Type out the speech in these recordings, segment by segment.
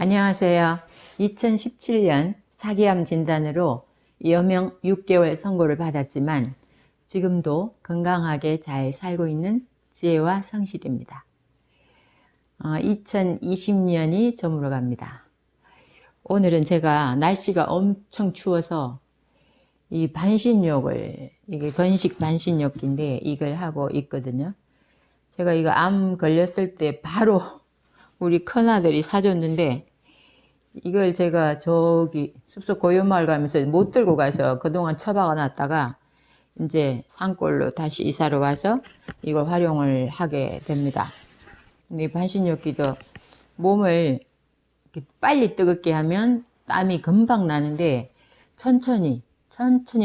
안녕하세요. 2017년 사기암 진단으로 여명 6개월 선고를 받았지만 지금도 건강하게 잘 살고 있는 지혜와 성실입니다. 2020년이 저물어 갑니다. 오늘은 제가 날씨가 엄청 추워서 이 반신욕을, 이게 건식 반신욕기인데 이걸 하고 있거든요. 제가 이거 암 걸렸을 때 바로 우리 큰아들이 사줬는데 이걸 제가 저기 숲속 고요마을 가면서 못 들고 가서 그동안 처박아 놨다가 이제 산골로 다시 이사를 와서 이걸 활용을 하게 됩니다. 근데 이 반신욕기도 몸을 빨리 뜨겁게 하면 땀이 금방 나는데 천천히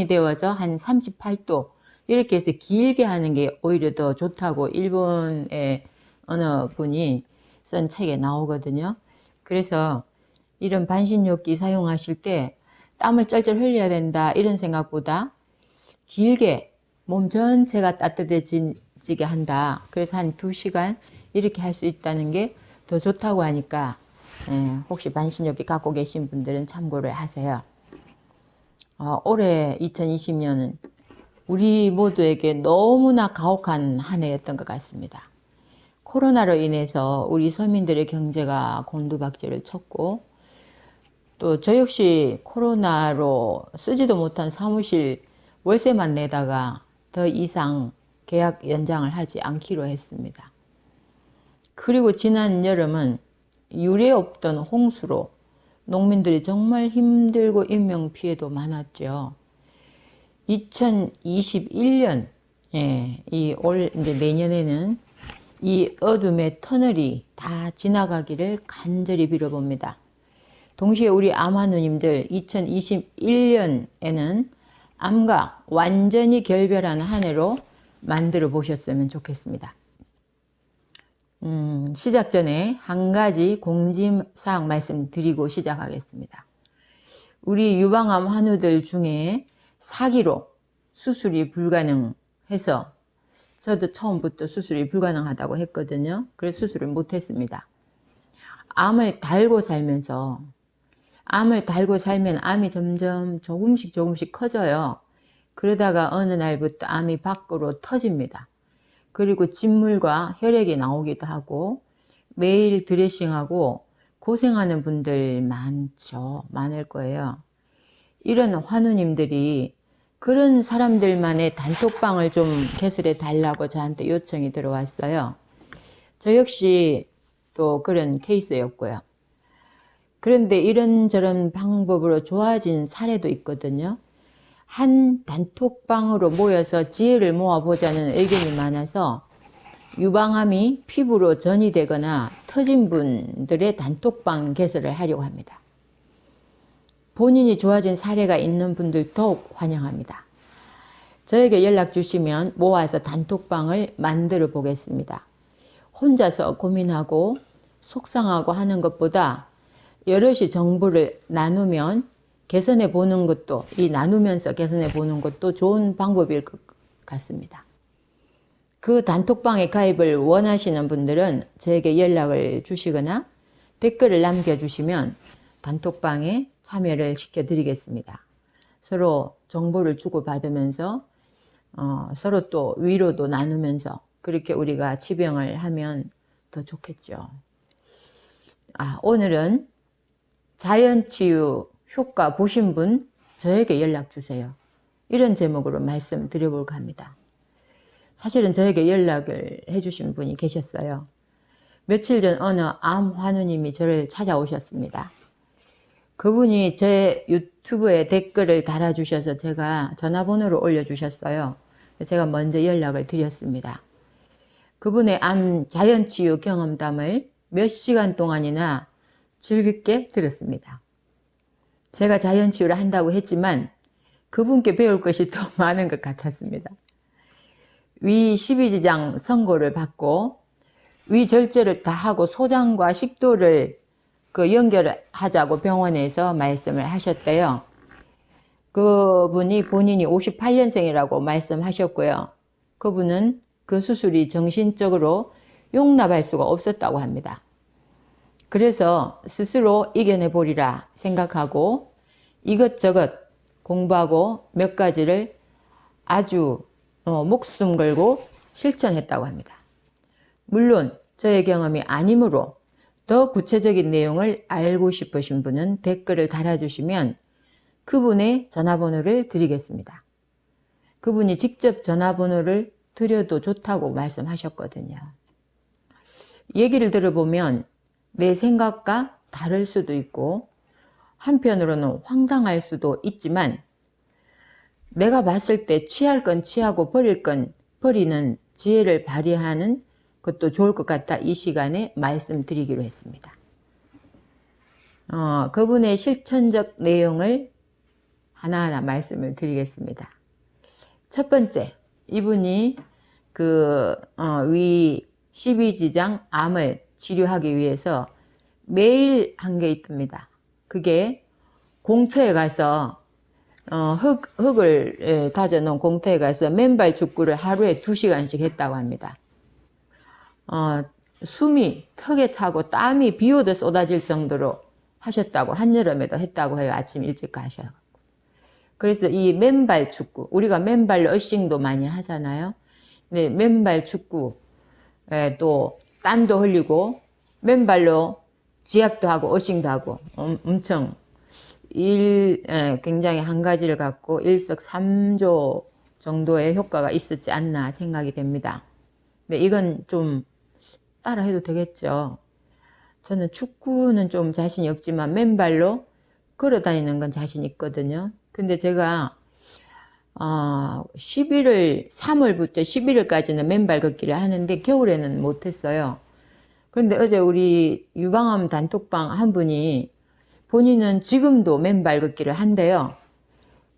데워서 한 38도 이렇게 해서 길게 하는 게 오히려 더 좋다고 일본의 어느 분이 쓴 책에 나오거든요. 그래서 이런 반신욕기 사용하실 때 땀을 쩔쩔 흘려야 된다 이런 생각보다 길게 몸 전체가 따뜻해지게 한다. 그래서 한 2시간 이렇게 할 수 있다는 게 더 좋다고 하니까 혹시 반신욕기 갖고 계신 분들은 참고를 하세요. 올해 2020년은 우리 모두에게 너무나 가혹한 한 해였던 것 같습니다. 코로나로 인해서 우리 서민들의 경제가 곤두박질을 쳤고 또 저 역시 코로나로 쓰지도 못한 사무실 월세만 내다가 더 이상 계약 연장을 하지 않기로 했습니다. 그리고 지난 여름은 유례 없던 홍수로 농민들이 정말 힘들고 인명피해도 많았죠. 2021년, 이제 내년에는 이 어둠의 터널이 다 지나가기를 간절히 빌어봅니다. 동시에 우리 암환우님들 2021년에는 암과 완전히 결별하는 한 해로 만들어 보셨으면 좋겠습니다. 시작 전에 한 가지 공지사항 말씀드리고 시작하겠습니다. 우리 유방암 환우들 중에 사기로 수술이 불가능해서 저도 처음부터 수술이 불가능하다고 했거든요. 그래서 수술을 못했습니다. 암을 달고 살면 암이 점점 조금씩 커져요. 그러다가 어느 날부터 암이 밖으로 터집니다. 그리고 진물과 혈액이 나오기도 하고 매일 드레싱하고 고생하는 분들 많을 거예요. 이런 환우님들이 그런 사람들만의 단톡방을 좀 개설해 달라고 저한테 요청이 들어왔어요. 저 역시 또 그런 케이스였고요. 그런데 이런저런 방법으로 좋아진 사례도 있거든요. 한 단톡방으로 모여서 지혜를 모아보자는 의견이 많아서 유방암이 피부로 전이 되거나 터진 분들의 단톡방 개설을 하려고 합니다. 본인이 좋아진 사례가 있는 분들 더욱 환영합니다. 저에게 연락 주시면 모아서 단톡방을 만들어 보겠습니다. 혼자서 고민하고 속상하고 하는 것보다 여럿이 정보를 나누면 개선해 보는 것도, 나누면서 개선해 보는 것도 좋은 방법일 것 같습니다. 그 단톡방에 가입을 원하시는 분들은 저에게 연락을 주시거나 댓글을 남겨주시면 단톡방에 참여를 시켜드리겠습니다. 서로 정보를 주고받으면서 서로 또 위로도 나누면서 그렇게 우리가 치병을 하면 더 좋겠죠. 오늘은 자연치유 효과 보신 분 저에게 연락 주세요. 이런 제목으로 말씀드려볼까 합니다. 사실은 저에게 연락을 해주신 분이 계셨어요. 며칠 전 어느 암 환우님이 저를 찾아오셨습니다. 그분이 제 유튜브에 댓글을 달아주셔서 제가 전화번호를 올려주셨어요. 제가 먼저 연락을 드렸습니다. 그분의 암 자연치유 경험담을 몇 시간 동안이나 즐겁게 들었습니다. 제가 자연치유를 한다고 했지만 그분께 배울 것이 더 많은 것 같았습니다. 위 12지장 선고를 받고 위 절제를 다 하고 소장과 식도를 연결하자고 병원에서 말씀을 하셨대요. 그분이 본인이 58년생이라고 말씀하셨고요. 그분은 그 수술이 정신적으로 용납할 수가 없었다고 합니다. 그래서 스스로 이겨내 보리라 생각하고 이것저것 공부하고 몇 가지를 아주 목숨 걸고 실천했다고 합니다. 물론 저의 경험이 아니므로 더 구체적인 내용을 알고 싶으신 분은 댓글을 달아주시면 그분의 전화번호를 드리겠습니다. 그분이 직접 전화번호를 드려도 좋다고 말씀하셨거든요. 얘기를 들어보면 내 생각과 다를 수도 있고 한편으로는 황당할 수도 있지만 내가 봤을 때 취할 건 취하고 버릴 건 버리는 지혜를 발휘하는 것도 좋을 것 같다 이 시간에 말씀드리기로 했습니다. 그분의 실천적 내용을 하나하나 말씀을 드리겠습니다. 첫 번째, 이분이 위 12지장 암을 치료하기 위해서 매일 한 게 있답니다. 그게 공터에 가서 흙을 다져놓은 공터에 가서 맨발 축구를 하루에 2시간씩 했다고 합니다. 숨이 턱에 차고 땀이 비 오듯 쏟아질 정도로 하셨다고, 한여름에도 했다고 해요. 아침 일찍 가셔요. 그래서 이 맨발 축구, 우리가 맨발 어싱도 많이 하잖아요. 근데 맨발 축구에 또 땀도 흘리고 맨발로 지압도 하고 어싱도 하고 엄청 굉장히 한 가지를 갖고 일석삼조 정도의 효과가 있었지 않나 생각이 됩니다. 근데 이건 좀 따라 해도 되겠죠. 저는 축구는 좀 자신이 없지만 맨발로 걸어 다니는 건 자신 있거든요. 근데 제가 3월부터 11월까지는 맨발 걷기를 하는데 겨울에는 못했어요. 그런데 어제 우리 유방암 단톡방 한 분이 본인은 지금도 맨발 걷기를 한대요.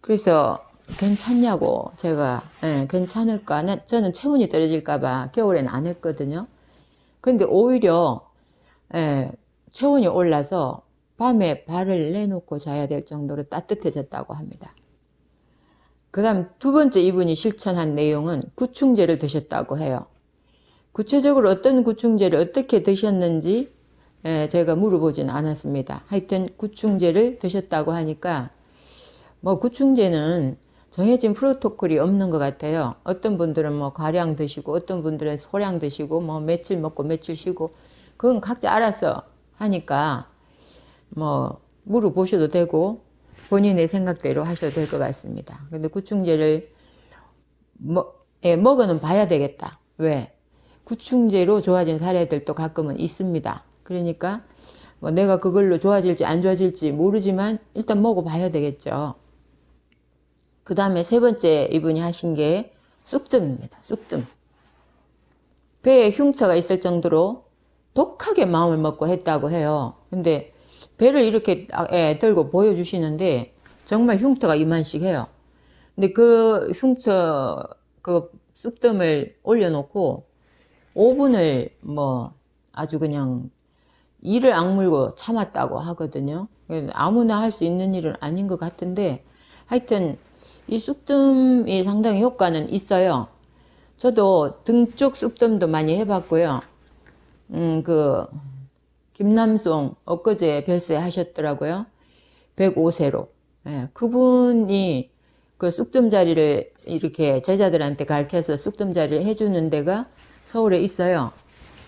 그래서 괜찮냐고 제가 괜찮을까? 저는 체온이 떨어질까봐 겨울에는 안 했거든요. 그런데 오히려 체온이 올라서 밤에 발을 내놓고 자야 될 정도로 따뜻해졌다고 합니다. 그 다음 두 번째 이분이 실천한 내용은 구충제를 드셨다고 해요. 구체적으로 어떤 구충제를 어떻게 드셨는지 제가 물어보진 않았습니다. 하여튼 구충제를 드셨다고 하니까 뭐 구충제는 정해진 프로토콜이 없는 것 같아요. 어떤 분들은 뭐 과량 드시고 어떤 분들은 소량 드시고 뭐 며칠 먹고 며칠 쉬고 그건 각자 알아서 하니까 뭐 물어보셔도 되고 본인의 생각대로 하셔도 될 것 같습니다. 근데 구충제를 먹어는 봐야 되겠다. 왜? 구충제로 좋아진 사례들도 가끔은 있습니다. 그러니까 뭐 내가 그걸로 좋아질지 안 좋아질지 모르지만 일단 먹어봐야 되겠죠. 그 다음에 세 번째 이분이 하신 게 쑥뜸입니다. 쑥뜸. 배에 흉터가 있을 정도로 독하게 마음을 먹고 했다고 해요. 근데 배를 이렇게 들고 보여주시는데 정말 흉터가 이만씩 해요. 근데 그 흉터, 그 쑥뜸을 올려놓고 5분을 뭐 아주 그냥 이를 악물고 참았다고 하거든요. 아무나 할 수 있는 일은 아닌 것 같은데 하여튼 이 쑥뜸이 상당히 효과는 있어요. 저도 등 쪽 쑥뜸도 많이 해봤고요. 김남송 엊그제 별세하셨더라고요. 105세로. 그분이 그 쑥뜸자리를 이렇게 제자들한테 가르쳐서 쑥뜸자리를 해주는 데가 서울에 있어요.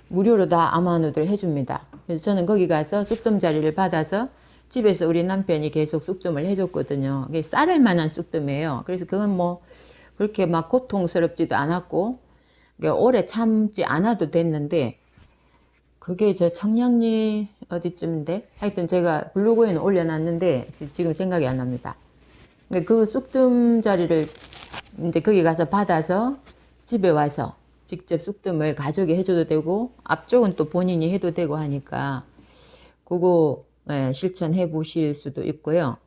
무료로 다 암환우들 해줍니다. 그래서 저는 거기 가서 쑥뜸자리를 받아서 집에서 우리 남편이 계속 쑥뜸을 해줬거든요. 이게 쌀을 만한 쑥뜸이에요. 그래서 그건 뭐 그렇게 막 고통스럽지도 않았고 오래 참지 않아도 됐는데 그게 저 청량리 어디쯤인데 하여튼 제가 블로그에는 올려놨는데 지금 생각이 안 납니다. 근데 그 쑥뜸 자리를 이제 거기 가서 받아서 집에 와서 직접 쑥뜸을 가족이 해줘도 되고 앞쪽은 또 본인이 해도 되고 하니까 그거 실천해 보실 수도 있고요.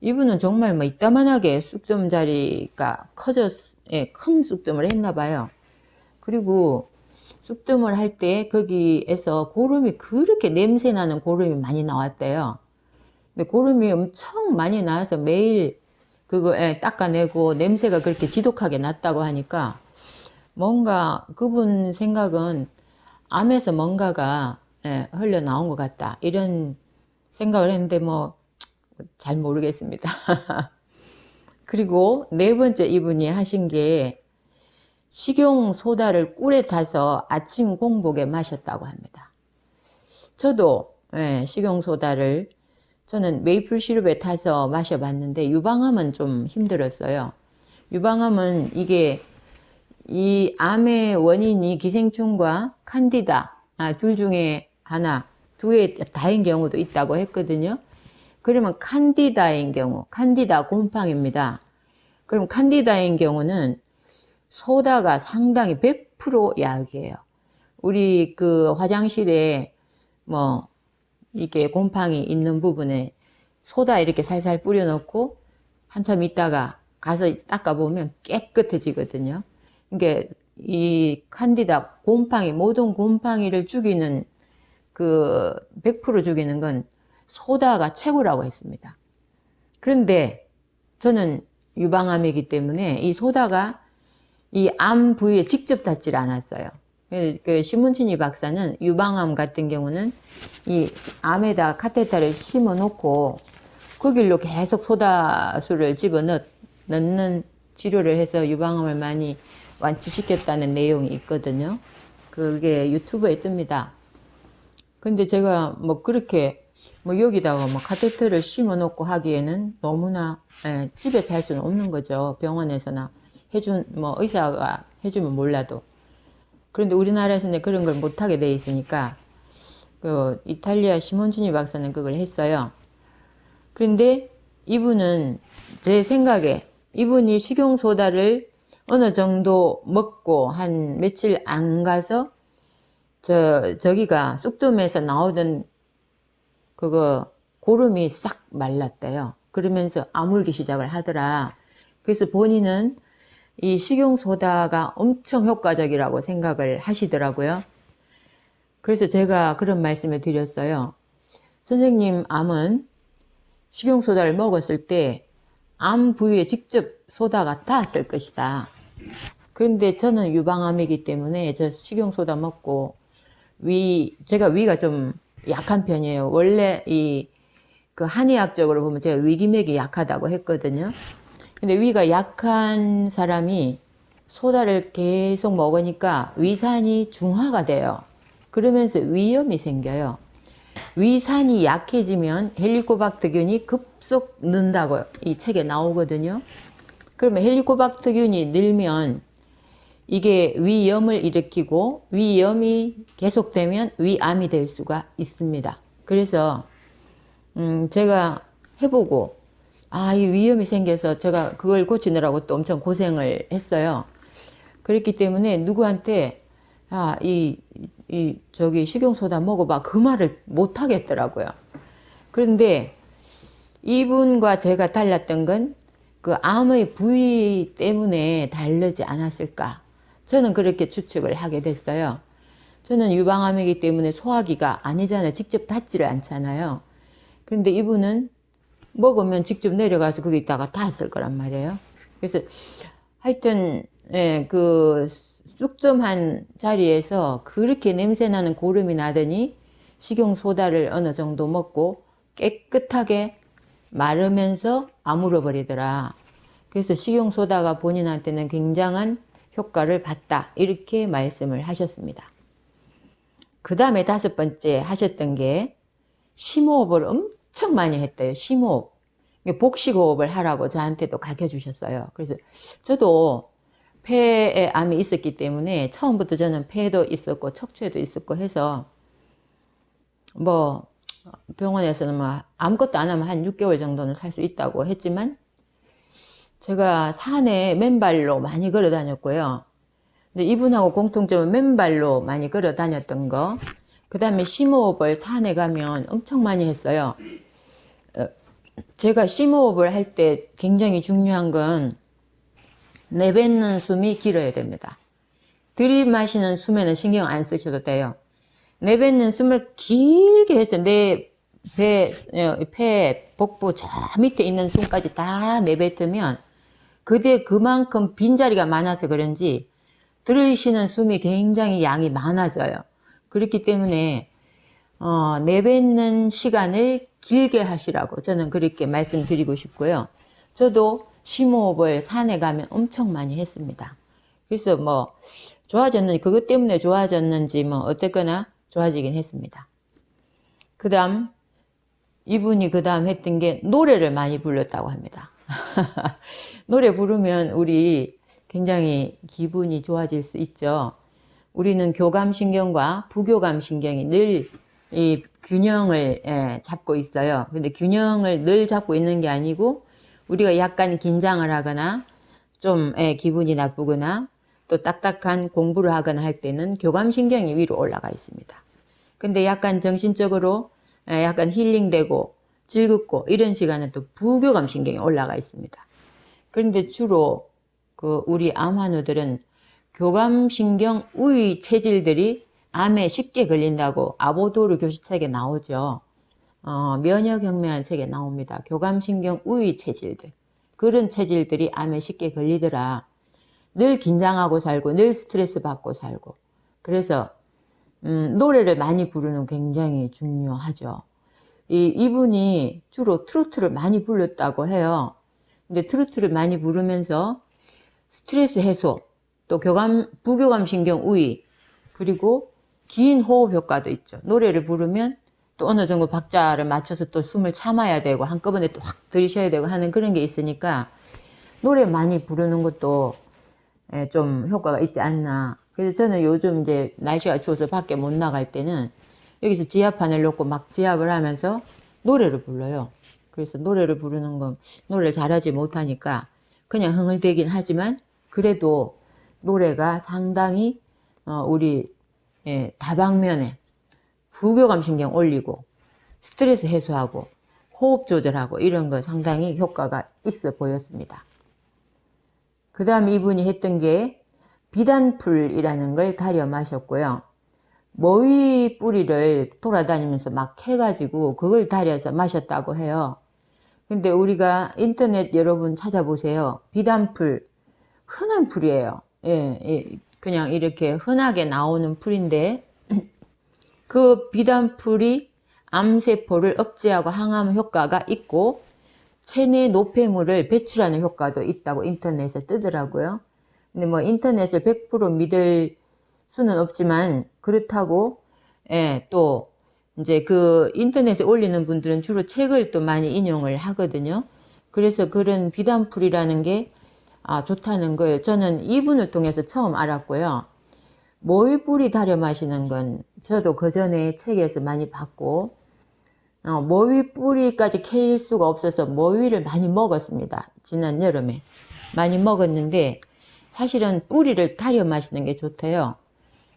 이분은 정말 뭐 이따만하게 쑥뜸 자리가 큰 쑥뜸을 했나 봐요. 그리고 쑥뜸을 할 때 거기에서 고름이 그렇게 냄새나는 고름이 많이 나왔대요. 근데 고름이 엄청 많이 나와서 매일 그거 닦아내고 냄새가 그렇게 지독하게 났다고 하니까 뭔가 그분 생각은 암에서 뭔가가 흘러나온 것 같다. 이런 생각을 했는데 뭐 잘 모르겠습니다. 그리고 네 번째 이분이 하신 게 식용소다를 꿀에 타서 아침 공복에 마셨다고 합니다. 저도 식용소다를 저는 메이플 시럽에 타서 마셔봤는데 유방암은 좀 힘들었어요. 유방암은 이게 이 암의 원인이 기생충과 칸디다 둘 중에 하나, 두 개 다인 경우도 있다고 했거든요. 그러면 칸디다인 경우, 칸디다 곰팡입니다. 그럼 칸디다인 경우는 소다가 상당히 100% 약이에요. 우리 그 화장실에 뭐 이게 곰팡이 있는 부분에 소다 이렇게 살살 뿌려 놓고 한참 있다가 가서 닦아보면 깨끗해지거든요. 그러니까 이 칸디다 곰팡이, 모든 곰팡이를 죽이는 그 100% 죽이는 건 소다가 최고라고 했습니다. 그런데 저는 유방암이기 때문에 이 소다가 이 암 부위에 직접 닿질 않았어요. 그 신문친이 박사는 유방암 같은 경우는 이 암에다 카테터를 심어 놓고 그 길로 계속 소다수를 집어 넣는 치료를 해서 유방암을 많이 완치시켰다는 내용이 있거든요. 그게 유튜브에 뜹니다. 근데 제가 뭐 그렇게 뭐 여기다가 뭐 카테터를 심어 놓고 하기에는 너무나 집에서 할 수는 없는 거죠. 병원에서나 뭐 의사가 해주면 몰라도. 그런데 우리나라에서는 그런 걸 못하게 돼 있으니까 그 이탈리아 시몬치니 박사는 그걸 했어요. 그런데 이분은 제 생각에 이분이 식용소다를 어느 정도 먹고 한 며칠 안 가서 저기가 쑥뜸에서 나오던 그거 고름이 싹 말랐대요. 그러면서 아물기 시작을 하더라. 그래서 본인은 이 식용소다가 엄청 효과적이라고 생각을 하시더라고요. 그래서 제가 그런 말씀을 드렸어요. 선생님, 암은 식용소다를 먹었을 때 암 부위에 직접 소다가 닿았을 것이다. 그런데 저는 유방암이기 때문에 저 식용소다 먹고 제가 위가 좀 약한 편이에요. 원래 그 한의학적으로 보면 제가 위기맥이 약하다고 했거든요. 근데 위가 약한 사람이 소다를 계속 먹으니까 위산이 중화가 돼요. 그러면서 위염이 생겨요. 위산이 약해지면 헬리코박터균이 급속 는다고 이 책에 나오거든요. 그러면 헬리코박터균이 늘면 이게 위염을 일으키고 위염이 계속되면 위암이 될 수가 있습니다. 그래서 제가 해보고 이 위염이 생겨서 제가 그걸 고치느라고 또 엄청 고생을 했어요. 그렇기 때문에 누구한테 저기 식용소다 먹어봐 그 말을 못 하겠더라고요. 그런데 이분과 제가 달랐던 건 그 암의 부위 때문에 다르지 않았을까. 저는 그렇게 추측을 하게 됐어요. 저는 유방암이기 때문에 소화기가 아니잖아요. 직접 닿지를 않잖아요. 그런데 이분은 먹으면 직접 내려가서 거기다가 닿았을 거란 말이에요. 그래서 하여튼 그 쑥뜸한 자리에서 그렇게 냄새나는 고름이 나더니 식용소다를 어느 정도 먹고 깨끗하게 마르면서 아물어 버리더라. 그래서 식용소다가 본인한테는 굉장한 효과를 봤다. 이렇게 말씀을 하셨습니다. 그 다음에 5번째 하셨던 게 심호흡을 엄청 많이 했대요. 심호흡. 복식호흡을 하라고 저한테도 가르쳐 주셨어요. 그래서 저도 폐에 암이 있었기 때문에 처음부터 저는 폐도 있었고 척추에도 있었고 해서 뭐 병원에서는 뭐 아무것도 안 하면 한 6개월 정도는 살 수 있다고 했지만 제가 산에 맨발로 많이 걸어 다녔고요. 근데 이분하고 공통점은 맨발로 많이 걸어 다녔던 거. 그 다음에 심호흡을 산에 가면 엄청 많이 했어요. 제가 심호흡을 할 때 굉장히 중요한 건 내뱉는 숨이 길어야 됩니다. 들이마시는 숨에는 신경 안 쓰셔도 돼요. 내뱉는 숨을 길게 해서 내 폐, 복부 저 밑에 있는 숨까지 다 내뱉으면 그만큼 빈자리가 많아서 그런지 들이쉬는 숨이 굉장히 양이 많아져요. 그렇기 때문에 내뱉는 시간을 길게 하시라고 저는 그렇게 말씀드리고 싶고요. 저도 심호흡을 산에 가면 엄청 많이 했습니다. 그래서 뭐 좋아졌는지, 그것 때문에 좋아졌는지 뭐 어쨌거나 좋아지긴 했습니다. 그 다음 이분이 그 다음 했던 게 노래를 많이 불렀다고 합니다. 노래 부르면 우리 굉장히 기분이 좋아질 수 있죠. 우리는 교감신경과 부교감신경이 늘 이 균형을 잡고 있어요. 근데 균형을 늘 잡고 있는 게 아니고 우리가 약간 긴장을 하거나 좀 기분이 나쁘거나 또 딱딱한 공부를 하거나 할 때는 교감신경이 위로 올라가 있습니다. 근데 약간 정신적으로 약간 힐링되고 즐겁고 이런 시간은 또 부교감신경이 올라가 있습니다. 그런데 주로 그 우리 암 환우들은 교감신경 우위 체질들이 암에 쉽게 걸린다고 아보도르 교수책에 나오죠. 면역혁명이라는 책에 나옵니다. 교감신경 우위 체질들. 그런 체질들이 암에 쉽게 걸리더라. 늘 긴장하고 살고 늘 스트레스 받고 살고. 그래서 노래를 많이 부르는 굉장히 중요하죠. 이분이 주로 트로트를 많이 불렀다고 해요. 근데 트로트를 많이 부르면서 스트레스 해소, 또 부교감 신경 우위, 그리고 긴 호흡 효과도 있죠. 노래를 부르면 또 어느 정도 박자를 맞춰서 또 숨을 참아야 되고 한꺼번에 또 확 들이셔야 되고 하는 그런 게 있으니까 노래 많이 부르는 것도 좀 효과가 있지 않나. 그래서 저는 요즘 이제 날씨가 추워서 밖에 못 나갈 때는 여기서 지압판을 놓고 막 지압을 하면서 노래를 불러요. 그래서 노래를 부르는 건 노래를 잘하지 못하니까 그냥 흥얼대긴 하지만 그래도 노래가 상당히 우리 다방면에 부교감 신경 올리고 스트레스 해소하고 호흡 조절하고 이런 거 상당히 효과가 있어 보였습니다. 그 다음 이분이 했던 게 비단풀이라는 걸 달여 마셨고요. 모이 뿌리를 돌아다니면서 막 해가지고 그걸 달여서 마셨다고 해요. 근데 우리가 인터넷 여러분 찾아보세요. 비단풀, 흔한 풀이에요. 그냥 이렇게 흔하게 나오는 풀인데 그 비단풀이 암세포를 억제하고 항암 효과가 있고 체내 노폐물을 배출하는 효과도 있다고 인터넷에 뜨더라고요. 근데 뭐 인터넷을 100% 믿을 수는 없지만 그렇다고 또 이제 그 인터넷에 올리는 분들은 주로 책을 또 많이 인용을 하거든요. 그래서 그런 비단풀이라는 게 좋다는 걸 저는 이분을 통해서 처음 알았고요. 모이뿌리 달여 마시는 건 저도 그 전에 책에서 많이 봤고 모이 뿌리까지 캐일 수가 없어서 모이를 많이 먹었습니다. 지난 여름에 많이 먹었는데 사실은 뿌리를 달여 마시는 게 좋대요.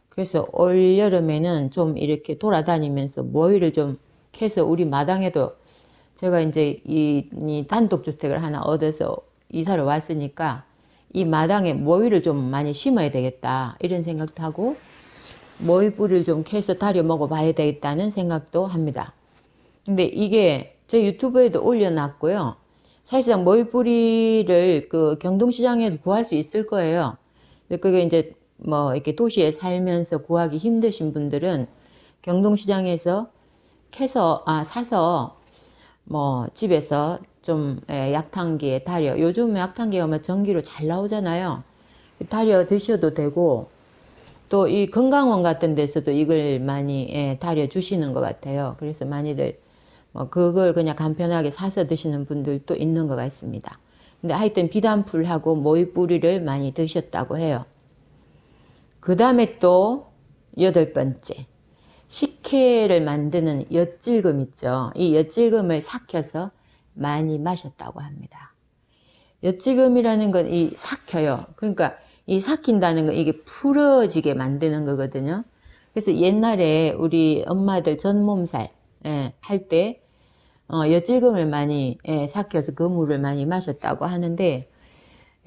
그래서 올 여름에는 좀 이렇게 돌아다니면서 모이를 좀 캐서 우리 마당에도 제가 이제 이 단독주택을 하나 얻어서 이사를 왔으니까 이 마당에 모이를 좀 많이 심어야 되겠다 이런 생각도 하고 모이 뿌리를 좀 캐서 달여 먹어 봐야 되겠다는 생각도 합니다. 근데 이게 제 유튜브에도 올려놨고요. 사실상 모이 뿌리를 그 경동시장에서 구할 수 있을 거예요. 근데 그게 이제 뭐 이렇게 도시에 살면서 구하기 힘드신 분들은 경동시장에서 사서 뭐 집에서 좀 약탕기에 달여, 요즘 약탕기가 뭐 전기로 잘 나오잖아요. 달여 드셔도 되고 또 이 건강원 같은 데서도 이걸 많이 달여 주시는 것 같아요. 그래서 많이들 뭐 그걸 그냥 간편하게 사서 드시는 분들도 있는 것 같습니다. 근데 하여튼 비단풀하고 모이 뿌리를 많이 드셨다고 해요. 그 다음에 또 8번째, 식혜를 만드는 엿질금 있죠. 이 엿질금을 삭혀서 많이 마셨다고 합니다. 엿질금이라는 건 이 삭혀요. 그러니까 이 삭힌다는 건 이게 풀어지게 만드는 거거든요. 그래서 옛날에 우리 엄마들 전몸살 할 때 엿질금을 많이 삭혀서 그 물을 많이 마셨다고 하는데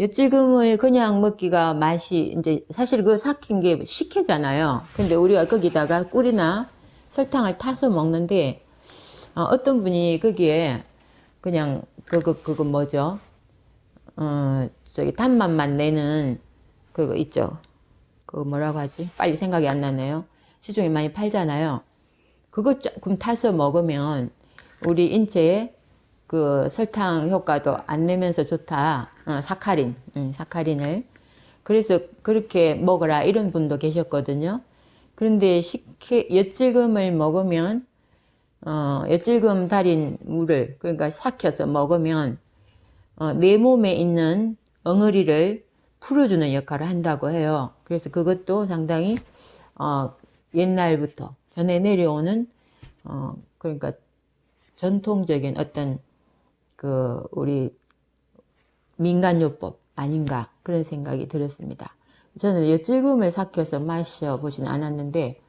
엿질금을 그냥 먹기가 맛이 이제 사실 그 삭힌 게 식혜잖아요. 근데 우리가 거기다가 꿀이나 설탕을 타서 먹는데 어떤 분이 거기에 그냥 그거 뭐죠? 저기 단맛만 내는 그거 있죠. 그거 뭐라고 하지? 빨리 생각이 안 나네요. 시중에 많이 팔잖아요. 그것 조금 타서 먹으면 우리 인체에 그 설탕 효과도 안 내면서 좋다. 사카린, 사카린을. 그래서 그렇게 먹어라 이런 분도 계셨거든요. 그런데 엿질금을 먹으면 엿질금 달인 물을 그러니까 삭혀서 먹으면 내 몸에 있는 엉어리를 풀어주는 역할을 한다고 해요. 그래서 그것도 상당히 옛날부터 전해 내려오는 그러니까 전통적인 어떤 그 우리 민간요법 아닌가 그런 생각이 들었습니다. 저는 엿질금을 삭혀서 마셔보진 않았는데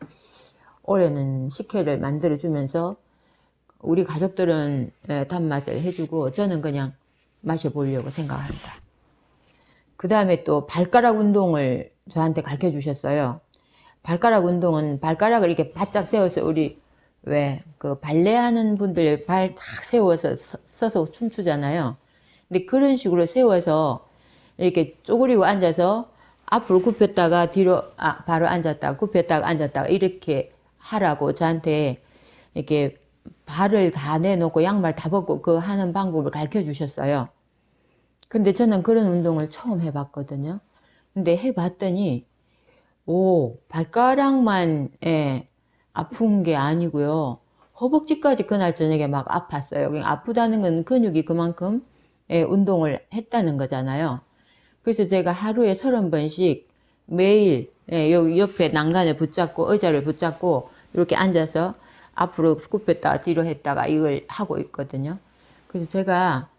올해는 식혜를 만들어주면서 우리 가족들은 단맛을 해주고 저는 그냥 마셔보려고 생각합니다. 그 다음에 또 발가락 운동을 저한테 가르쳐 주셨어요. 발가락 운동은 발가락을 이렇게 바짝 세워서 우리 왜 그 발레하는 분들 발 쫙 세워서 서서 춤추잖아요. 근데 그런 식으로 세워서 이렇게 쪼그리고 앉아서 앞으로 굽혔다가 뒤로 바로 앉았다가 굽혔다가 앉았다가 이렇게 하라고 저한테 이렇게 발을 다 내놓고 양말 다 벗고 그 하는 방법을 가르쳐 주셨어요. 근데 저는 그런 운동을 처음 해봤거든요. 근데 해봤더니 발가락만 아픈 게 아니고요. 허벅지까지 그날 저녁에 막 아팠어요. 그냥 아프다는 건 근육이 그만큼 운동을 했다는 거잖아요. 그래서 제가 하루에 30번씩 매일 여기 옆에 난간을 붙잡고 의자를 붙잡고 이렇게 앉아서 앞으로 굽혔다가 뒤로 했다가 이걸 하고 있거든요. 그래서 제가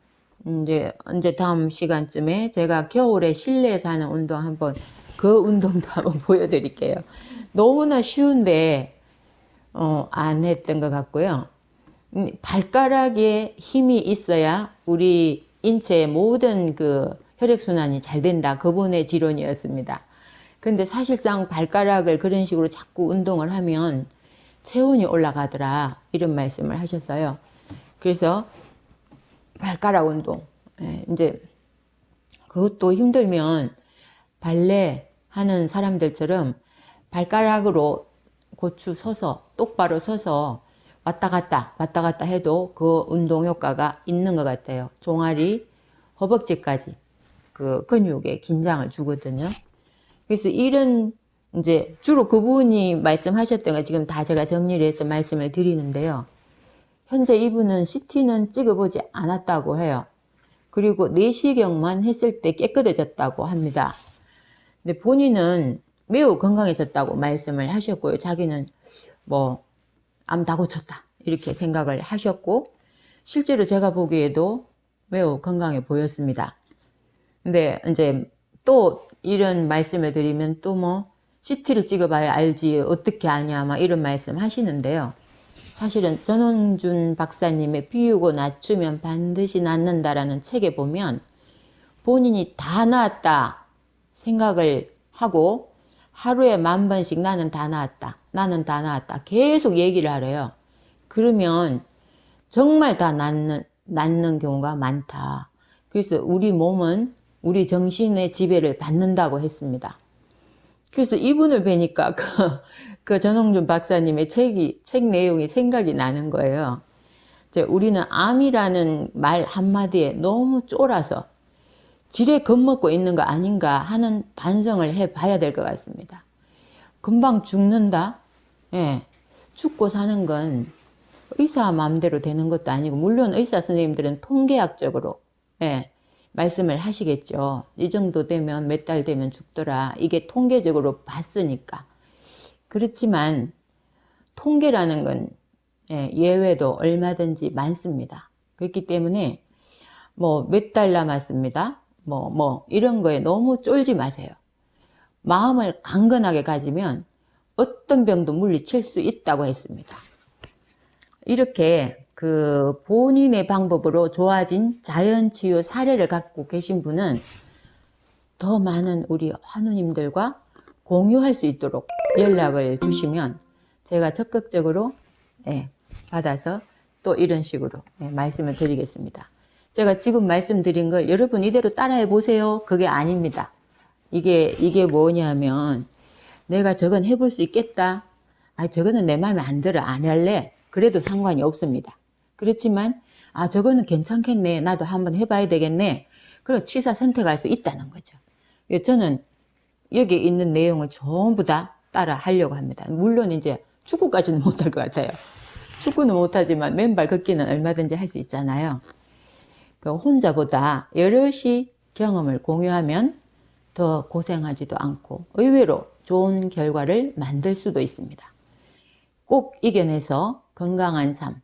이제 언제 다음 시간쯤에 제가 겨울에 실내에서 하는 운동 한번 그 운동도 한번 보여드릴게요. 너무나 쉬운데 안 했던 것 같고요. 발가락에 힘이 있어야 우리 인체의 모든 그 혈액순환이 잘 된다. 그분의 지론이었습니다. 그런데 사실상 발가락을 그런 식으로 자꾸 운동을 하면 체온이 올라가더라. 이런 말씀을 하셨어요. 그래서 발가락 운동. 이제 그것도 힘들면 발레 하는 사람들처럼 발가락으로 고추 서서 똑바로 서서 왔다 갔다 해도 그 운동 효과가 있는 것 같아요. 종아리, 허벅지까지 그 근육에 긴장을 주거든요. 그래서 이런 이제 주로 그분이 말씀하셨던 거 지금 다 제가 정리를 해서 말씀을 드리는데요. 현재 이분은 CT는 찍어보지 않았다고 해요. 그리고 내시경만 했을 때 깨끗해졌다고 합니다. 근데 본인은 매우 건강해졌다고 말씀을 하셨고요. 자기는 뭐 암 다 고쳤다 이렇게 생각을 하셨고 실제로 제가 보기에도 매우 건강해 보였습니다. 근데 이제 또 이런 말씀을 드리면 또 뭐 CT를 찍어봐야 알지 어떻게 아냐 막 이런 말씀 하시는데요. 사실은 전원준 박사님의 비우고 낮추면 반드시 낫는다라는 책에 보면 본인이 다 나았다 생각을 하고 하루에 10,000번씩 나는 다 나았다. 나는 다 나았다. 계속 얘기를 하래요. 그러면 정말 다 낫는 경우가 많다. 그래서 우리 몸은 우리 정신의 지배를 받는다고 했습니다. 그래서 이분을 뵈니까 그 전홍준 박사님의 책 내용이 생각이 나는 거예요. 우리는 암이라는 말 한마디에 너무 쫄아서 지레 겁먹고 있는 거 아닌가 하는 반성을 해봐야 될 것 같습니다. 금방 죽는다? 죽고 사는 건 의사 마음대로 되는 것도 아니고 물론 의사 선생님들은 통계학적으로 말씀을 하시겠죠. 이 정도 되면 몇 달 되면 죽더라. 이게 통계적으로 봤으니까. 그렇지만 통계라는 건 예외도 얼마든지 많습니다. 그렇기 때문에 뭐 몇 달 남았습니다. 이런 거에 너무 쫄지 마세요. 마음을 강건하게 가지면 어떤 병도 물리칠 수 있다고 했습니다. 이렇게 그 본인의 방법으로 좋아진 자연치유 사례를 갖고 계신 분은 더 많은 우리 환우님들과 공유할 수 있도록 연락을 주시면 제가 적극적으로 받아서 또 이런 식으로 말씀을 드리겠습니다. 제가 지금 말씀드린 걸 여러분 이대로 따라해 보세요. 그게 아닙니다. 이게 뭐냐면 내가 저건 해볼 수 있겠다. 아, 저거는 내 마음에 안 들어, 안 할래. 그래도 상관이 없습니다. 그렇지만 아, 저거는 괜찮겠네. 나도 한번 해봐야 되겠네. 그리고 취사 선택할 수 있다는 거죠. 저는 여기 있는 내용을 전부 다 따라 하려고 합니다. 물론 이제 축구까지는 못할 것 같아요. 축구는 못하지만 맨발 걷기는 얼마든지 할 수 있잖아요. 혼자보다 여럿이 경험을 공유하면 더 고생하지도 않고 의외로 좋은 결과를 만들 수도 있습니다. 꼭 이겨내서 건강한 삶,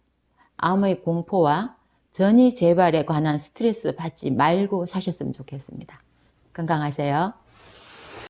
암의 공포와 전이 재발에 관한 스트레스 받지 말고 사셨으면 좋겠습니다. 건강하세요.